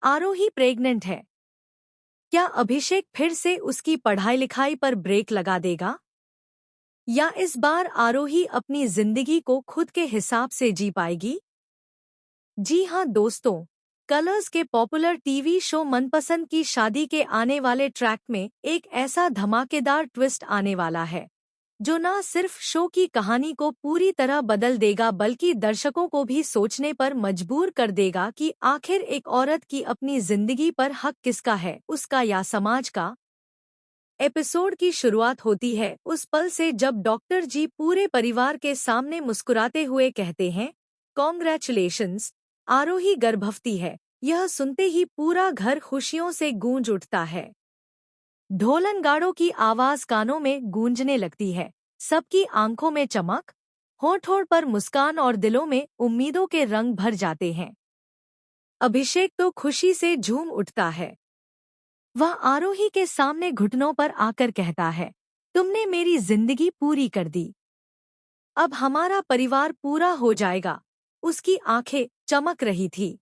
आरोही pregnant है। क्या अभिषेक फिर से उसकी पढ़ाई लिखाई पर ब्रेक लगा देगा? या इस बार आरोही अपनी जिंदगी को खुद के हिसाब से जी पाएगी? जी हाँ दोस्तों, कलर्स के पॉपुलर टीवी शो मनपसंद की शादी के आने वाले ट्रैक में एक ऐसा धमाकेदार ट्विस्ट आने वाला है जो न सिर्फ शो की कहानी को पूरी तरह बदल देगा बल्कि दर्शकों को भी सोचने पर मजबूर कर देगा कि आखिर एक औरत की अपनी जिंदगी पर हक किसका है, उसका या समाज का। एपिसोड की शुरुआत होती है उस पल से जब डॉक्टर जी पूरे परिवार के सामने मुस्कुराते हुए कहते हैं, कॉन्ग्रेचुलेशंस, आरोही गर्भवती है। यह सुनते ही पूरा घर खुशियों से गूंज उठता है। ढोलनगाड़ों की आवाज कानों में गूंजने लगती है, सबकी आंखों में चमक, होंठ-होंठ पर मुस्कान और दिलों में उम्मीदों के रंग भर जाते हैं। अभिषेक तो खुशी से झूम उठता है। वह आरोही के सामने घुटनों पर आकर कहता है, तुमने मेरी जिंदगी पूरी कर दी। अब हमारा परिवार पूरा हो जाएगा। उसकी आंखें चमक रही थी,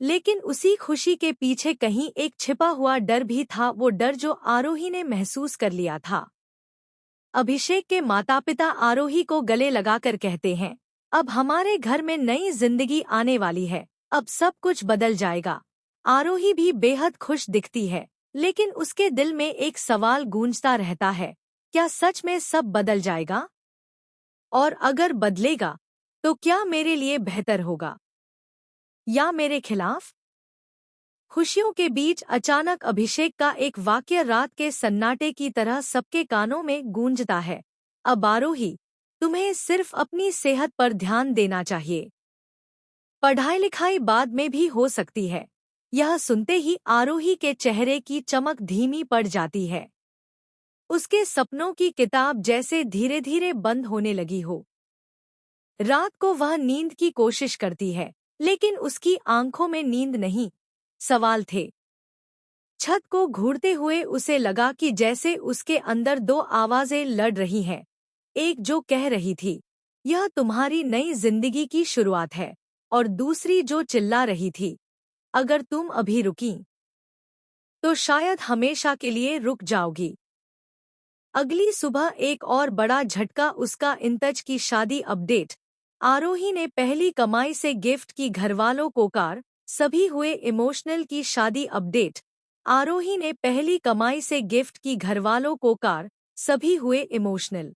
लेकिन उसी खुशी के पीछे कहीं एक छिपा हुआ डर भी था, वो डर जो आरोही ने महसूस कर लिया था। अभिषेक के माता-पिता आरोही को गले लगाकर कहते हैं, अब हमारे घर में नई जिंदगी आने वाली है, अब सब कुछ बदल जाएगा। आरोही भी बेहद खुश दिखती है, लेकिन उसके दिल में एक सवाल गूंजता रहता है, क्या सच में सब बदल जाएगा? और अगर बदलेगा, तो क्या मेरे लिए बेहतर होगा या मेरे खिलाफ? खुशियों के बीच अचानक अभिषेक का एक वाक्य रात के सन्नाटे की तरह सबके कानों में गूंजता है, अब आरोही, तुम्हें सिर्फ अपनी सेहत पर ध्यान देना चाहिए। पढ़ाई लिखाई बाद में भी हो सकती है। यह सुनते ही आरोही के चेहरे की चमक धीमी पड़ जाती है। उसके सपनों की किताब जैसे धीरे धीरे बंद होने लगी हो। रात को वह नींद की कोशिश करती है, लेकिन उसकी आंखों में नींद नहीं, सवाल थे। छत को घूरते हुए उसे लगा कि जैसे उसके अंदर दो आवाजें लड़ रही हैं। एक जो कह रही थी, यह तुम्हारी नई जिंदगी की शुरुआत है, और दूसरी जो चिल्ला रही थी, अगर तुम अभी रुकी, तो शायद हमेशा के लिए रुक जाओगी। अगली सुबह एक और बड़ा झटका, उसका इंतज की शादी अपडेट। आरोही ने पहली कमाई से गिफ्ट की घरवालों को कार, सभी हुए इमोशनल की शादी अपडेट। आरोही ने पहली कमाई से गिफ्ट की घरवालों को कार, सभी हुए इमोशनल।